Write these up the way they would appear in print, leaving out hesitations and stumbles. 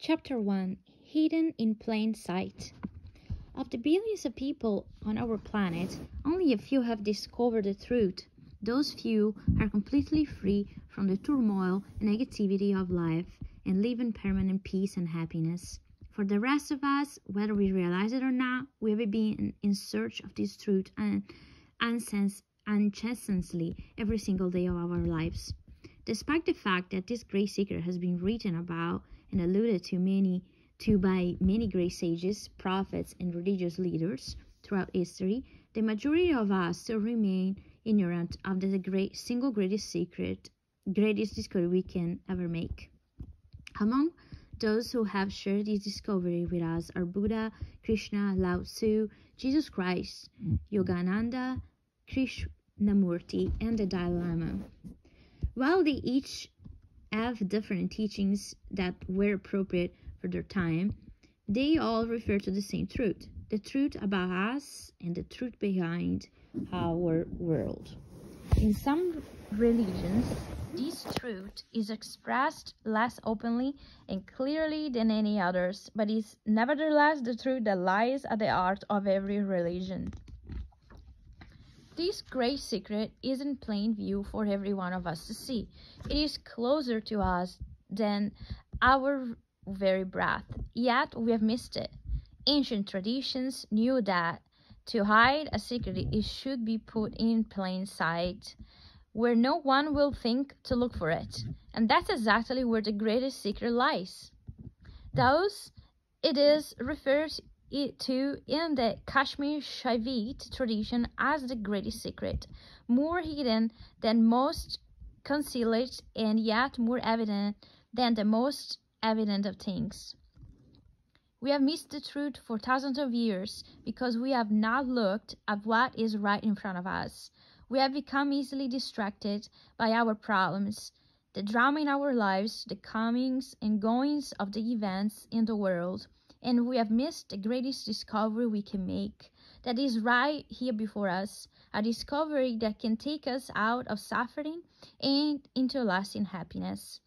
Chapter 1: Hidden in Plain Sight. Of the billions of people on our planet, only a few have discovered the truth. Those few are completely free from the turmoil and negativity of life and live in permanent peace and happiness. For the rest of us, whether we realize it or not, we have been in search of this truth and incessantly every single day of our lives. Despite the fact that this great secret has been written about and alluded to by many great sages, prophets, and religious leaders throughout history, the majority of us still remain ignorant of the greatest discovery we can ever make. Among those who have shared this discovery with us are Buddha, Krishna, Lao Tzu, Jesus Christ, Yogananda, Krishnamurti, and the Dalai Lama. While they each have different teachings that were appropriate for their time, they all refer to the same truth, the truth about us and the truth behind our world. In some religions, this truth is expressed less openly and clearly than any others, but is nevertheless the truth that lies at the heart of every religion. This great secret is in plain view for every one of us to see. It is closer to us than our very breath, yet we have missed it. Ancient traditions knew that to hide a secret it should be put in plain sight, where no one will think to look for it. And that's exactly where the greatest secret lies. Thus, it is referred to in the Kashmir Shaivite tradition as the greatest secret, more hidden than most concealed and yet more evident than the most evident of things. We have missed the truth for thousands of years because we have not looked at what is right in front of us. We have become easily distracted by our problems, the drama in our lives, the comings and goings of the events in the world, and we have missed the greatest discovery we can make, that is right here before us, a discovery that can take us out of suffering and into lasting happiness.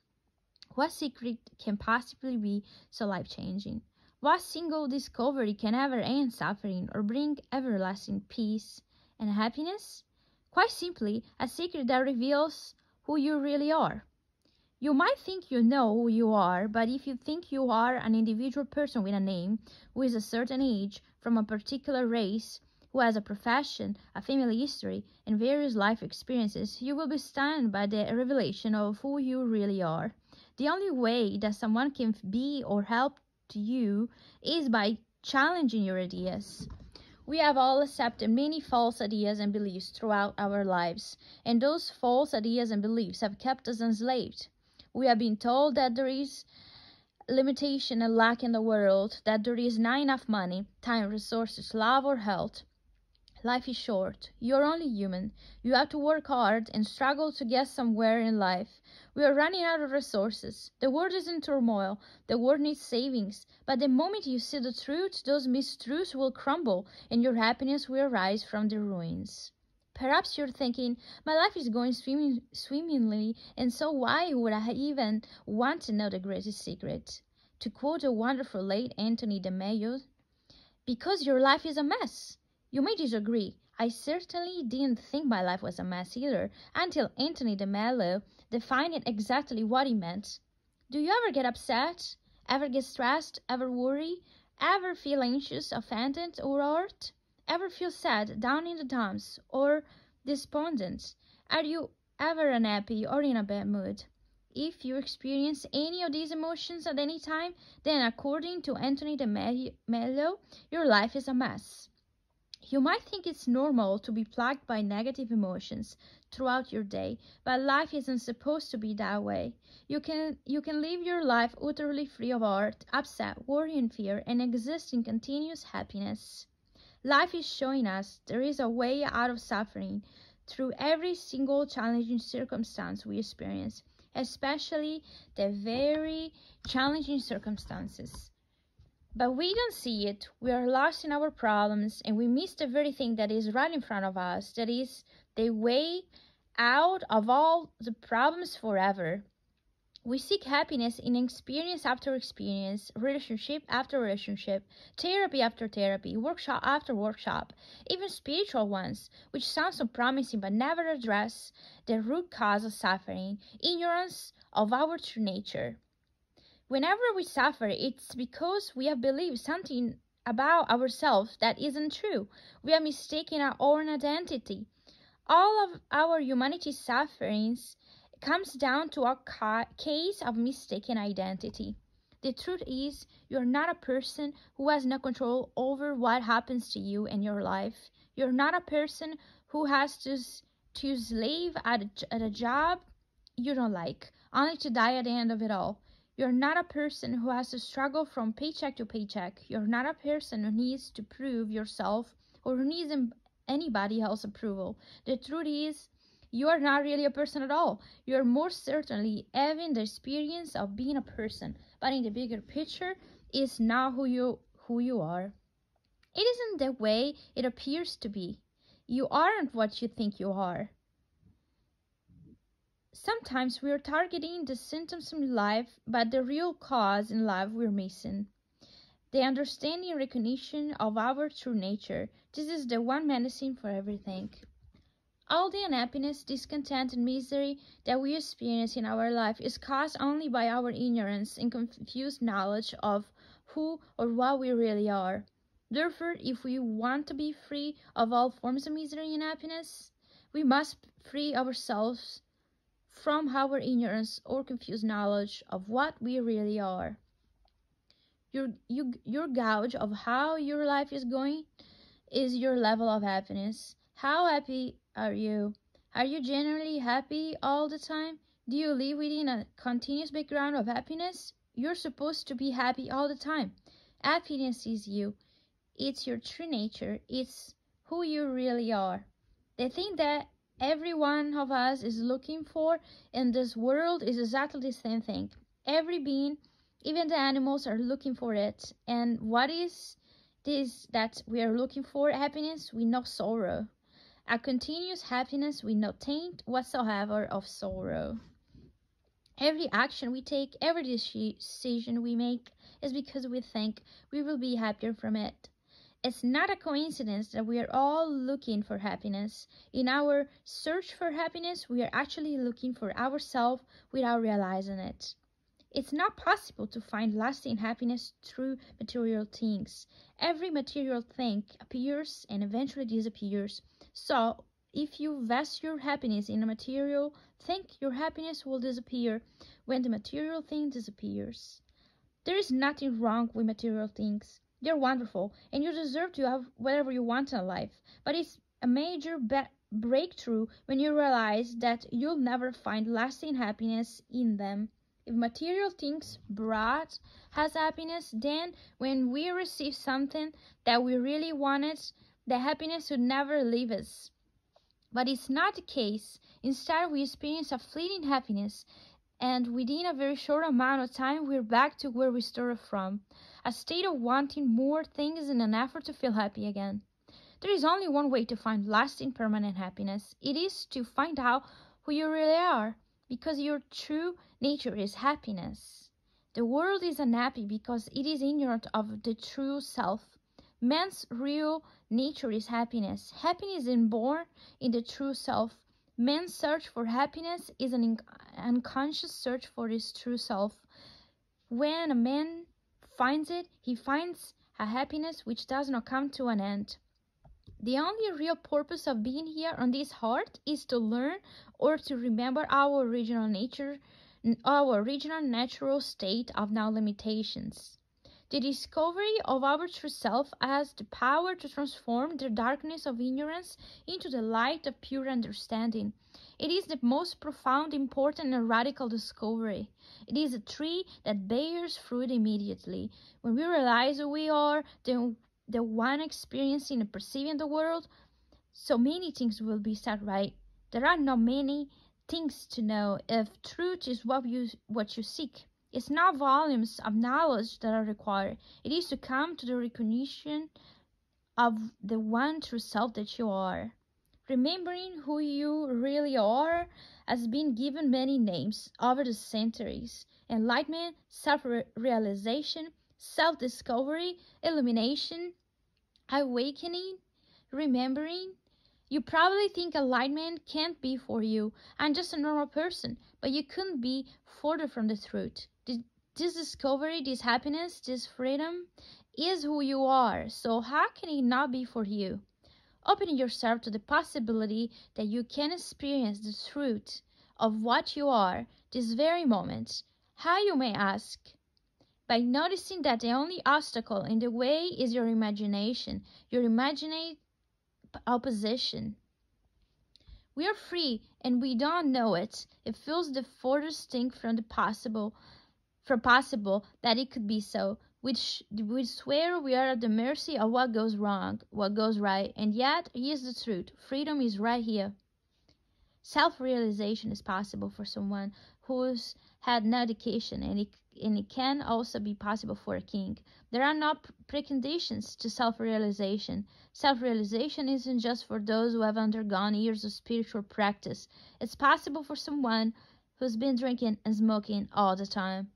What secret can possibly be so life-changing? What single discovery can ever end suffering or bring everlasting peace and happiness? Quite simply, a secret that reveals who you really are. You might think you know who you are, but if you think you are an individual person with a name, who is a certain age, from a particular race, who has a profession, a family history, and various life experiences, you will be stunned by the revelation of who you really are. The only way that someone can be or help to you is by challenging your ideas. We have all accepted many false ideas and beliefs throughout our lives, and those false ideas and beliefs have kept us enslaved. We have been told that there is limitation and lack in the world, that there is not enough money, time, resources, love, or health. Life is short. You're only human. You have to work hard and struggle to get somewhere in life. We are running out of resources. The world is in turmoil. The world needs savings. But the moment you see the truth, those mistruths will crumble and your happiness will rise from the ruins. Perhaps you're thinking, my life is going swimmingly, and so why would I even want to know the greatest secret? To quote a wonderful late Anthony DeMello, because your life is a mess. You may disagree. I certainly didn't think my life was a mess either, until Anthony DeMello defined exactly what he meant. Do you ever get upset? Ever get stressed? Ever worry? Ever feel anxious, offended, or hurt? Ever feel sad, down in the dumps, or despondent? Are you ever unhappy or in a bad mood? If you experience any of these emotions at any time, then according to Anthony DeMello, your life is a mess. You might think it's normal to be plagued by negative emotions throughout your day, but life isn't supposed to be that way. You can live your life utterly free of hurt, upset, worry, and fear, and exist in continuous happiness. Life is showing us there is a way out of suffering through every single challenging circumstance we experience, especially the very challenging circumstances. But we don't see it. We are lost in our problems, and we miss the very thing that is right in front of us, that is the way out of all the problems forever. We seek happiness in experience after experience, relationship after relationship, therapy after therapy, workshop after workshop, even spiritual ones, which sound so promising but never address the root cause of suffering, ignorance of our true nature. Whenever we suffer, it's because we have believed something about ourselves that isn't true. We have mistaken our own identity. All of our humanity's sufferings comes down to a case of mistaken identity. The truth is, you're not a person who has no control over what happens to you in your life. You're not a person who has to slave at a job you don't like, only to die at the end of it all. You're not a person who has to struggle from paycheck to paycheck. You're not a person who needs to prove yourself or who needs anybody else's approval. The truth is, you are not really a person at all. You are most certainly having the experience of being a person, but in the bigger picture, is not who you are. It isn't the way it appears to be. You aren't what you think you are. Sometimes we are targeting the symptoms in life, but the real cause in life we're missing. The understanding and recognition of our true nature. This is the one medicine for everything. All the unhappiness, discontent, and misery that we experience in our life is caused only by our ignorance and confused knowledge of who or what we really are. Therefore, if we want to be free of all forms of misery and happiness, we must free ourselves from our ignorance or confused knowledge of what we really are. Your gauge of how your life is going is your level of happiness. How happy are you? Are you genuinely happy all the time? Do you live within a continuous background of happiness? You're supposed to be happy all the time. Happiness is you. It's your true nature. It's who you really are. The thing that every one of us is looking for in this world is exactly the same thing. Every being, even the animals, are looking for it. And what is this that we are looking for? Happiness with no sorrow. A continuous happiness with no taint whatsoever of sorrow. Every action we take, every decision we make is because we think we will be happier from it. It's not a coincidence that we are all looking for happiness. In our search for happiness, we are actually looking for ourselves without realizing it. It's not possible to find lasting happiness through material things. Every material thing appears and eventually disappears. So, if you vest your happiness in a material thing, your happiness will disappear when the material thing disappears. There is nothing wrong with material things. They're wonderful, and you deserve to have whatever you want in life. But it's a major breakthrough when you realize that you'll never find lasting happiness in them. If material things brought us happiness, then when we receive something that we really wanted, the happiness would never leave us. But it's not the case. Instead, we experience a fleeting happiness, and within a very short amount of time, we're back to where we started from, a state of wanting more things in an effort to feel happy again. There is only one way to find lasting permanent happiness. It is to find out who you really are, because your true nature is happiness. The world is unhappy because it is ignorant of the true self. Man's real nature is happiness. Happiness is inborn in the true self. Man's search for happiness is an unconscious search for his true self. When a man finds it, he finds a happiness which does not come to an end. The only real purpose of being here on this earth is to learn or to remember our original nature, our original natural state of no limitations. The discovery of our true self has the power to transform the darkness of ignorance into the light of pure understanding. It is the most profound, important, and radical discovery. It is a tree that bears fruit immediately. When we realize who we are, the one experiencing and perceiving the world, so many things will be set right. There are not many things to know if truth is what you seek. It's not volumes of knowledge that are required. It is to come to the recognition of the one true self that you are. Remembering who you really are has been given many names over the centuries: enlightenment, self-realization, self-discovery, illumination, awakening, remembering. You probably think enlightenment can't be for you. I'm just a normal person, but you couldn't be further from the truth. This discovery, this happiness, this freedom is who you are. So how can it not be for you? Opening yourself to the possibility that you can experience the truth of what you are this very moment. How, you may ask? By noticing that the only obstacle in the way is your imagination, your imagined opposition. We are free and we don't know it. It feels the furthest thing from the possible that it could be so. We swear we are at the mercy of what goes wrong, what goes right, and yet here's the truth. Freedom is right here. Self-realization is possible for someone who's had no education, and it can also be possible for a king. There are no preconditions to self-realization. Self-realization isn't just for those who have undergone years of spiritual practice. It's possible for someone who's been drinking and smoking all the time.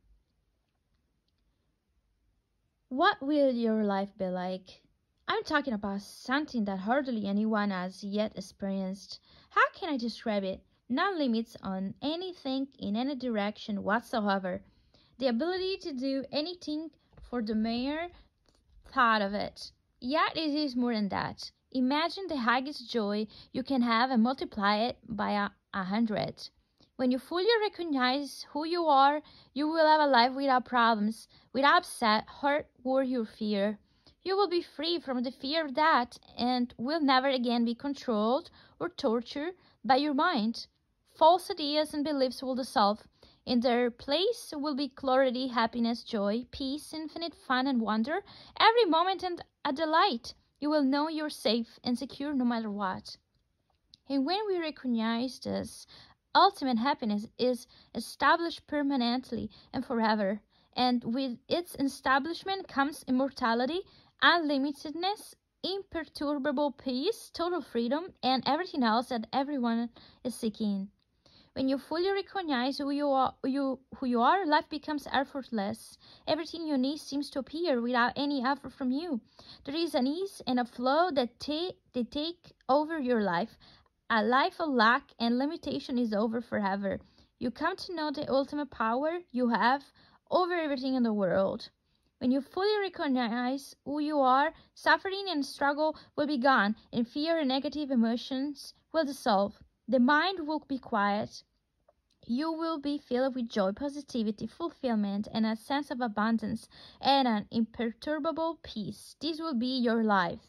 What will your life be like? I'm talking about something that hardly anyone has yet experienced. How can I describe it? No limits on anything in any direction whatsoever. The ability to do anything for the mere thought of it. Yet it is more than that. Imagine the highest joy you can have and multiply it by 100. When you fully recognize who you are, you will have a life without problems, without upset, hurt, worry, or fear. You will be free from the fear of that and will never again be controlled or tortured by your mind. False ideas and beliefs will dissolve. In their place will be clarity, happiness, joy, peace, infinite fun and wonder, every moment and a delight. You will know you're safe and secure no matter what. And when we recognize this, ultimate happiness is established permanently and forever. And with its establishment comes immortality, unlimitedness, imperturbable peace, total freedom, and everything else that everyone is seeking. When you fully recognize who you are, life becomes effortless. Everything you need seems to appear without any effort from you. There is an ease and a flow that take over your life. A life of lack and limitation is over forever. You come to know the ultimate power you have over everything in the world. When you fully recognize who you are, suffering and struggle will be gone, and fear and negative emotions will dissolve. The mind will be quiet. You will be filled with joy, positivity, fulfillment, and a sense of abundance, and an imperturbable peace. This will be your life.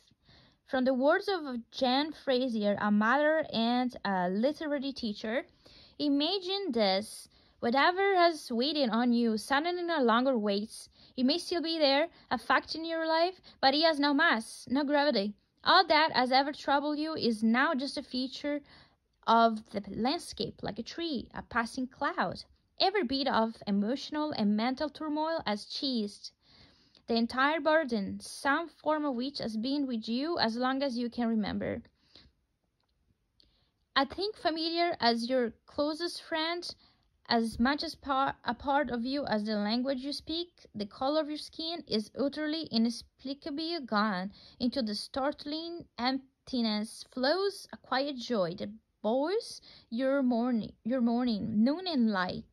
From the words of Jane Frazier, a mother and a literary teacher, imagine this. Whatever has waited on you suddenly no longer waits. It may still be there, a fact in your life, but it has no mass, no gravity. All that has ever troubled you is now just a feature of the landscape, like a tree, a passing cloud. Every bit of emotional and mental turmoil has ceased. The entire burden, some form of which has been with you as long as you can remember. I think familiar as your closest friend, as much as a part of you as the language you speak, the color of your skin is utterly, inexplicably gone. Into the startling emptiness flows a quiet joy that boils your morning, noon and light.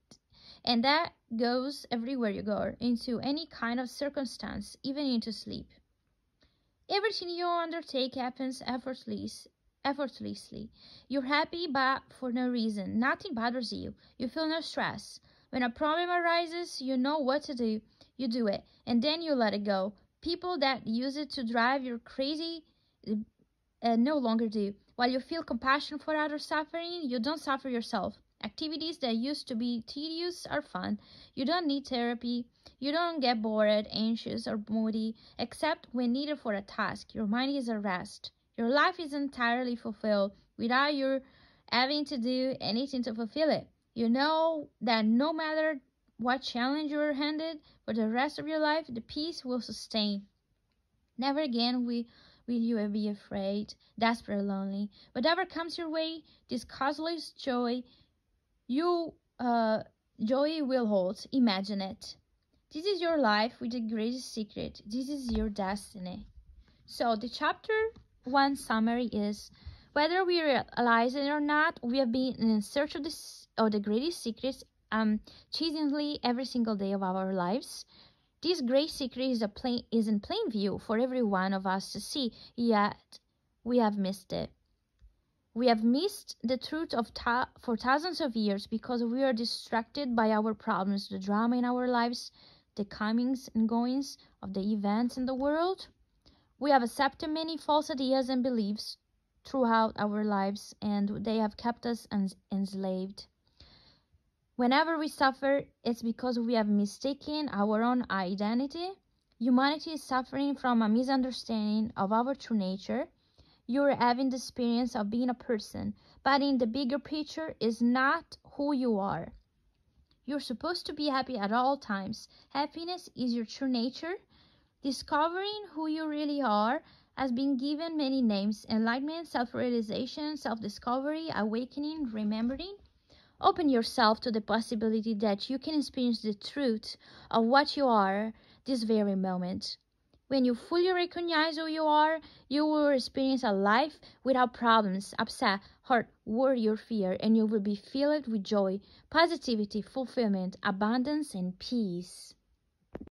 And that goes everywhere you go, into any kind of circumstance, even into sleep. Everything you undertake happens effortlessly. You're happy, but for no reason. Nothing bothers you. You feel no stress. When a problem arises, you know what to do. You do it, and then you let it go. People that use it to drive you crazy no longer do. While you feel compassion for others suffering, you don't suffer yourself. Activities that used to be tedious are fun. You don't need therapy. You don't get bored, anxious, or moody, except when needed for a task. Your mind is at rest. Your life is entirely fulfilled without your having to do anything to fulfill it. You know that no matter what challenge you are handed for the rest of your life, the peace will sustain. Never again will you be afraid, desperate, lonely. Whatever comes your way, this causeless joy You, joy will hold. Imagine it. This is your life with the greatest secret. This is your destiny. So the chapter 1 summary is, whether we realize it or not, we have been in search of the greatest secrets chasingly every single day of our lives. This great secret is in plain view for every one of us to see, yet we have missed it. We have missed the truth for thousands of years because we are distracted by our problems, the drama in our lives, the comings and goings of the events in the world. We have accepted many false ideas and beliefs throughout our lives, and they have kept us enslaved. Whenever we suffer, it's because we have mistaken our own identity. Humanity is suffering from a misunderstanding of our true nature. You're having the experience of being a person, but in the bigger picture is not who you are. You're supposed to be happy at all times. Happiness is your true nature. Discovering who you really are has been given many names: enlightenment, self-realization, self-discovery, awakening, remembering. Open yourself to the possibility that you can experience the truth of what you are this very moment. When you fully recognize who you are, you will experience a life without problems, upset, hurt, worry, or fear, and you will be filled with joy, positivity, fulfillment, abundance, and peace.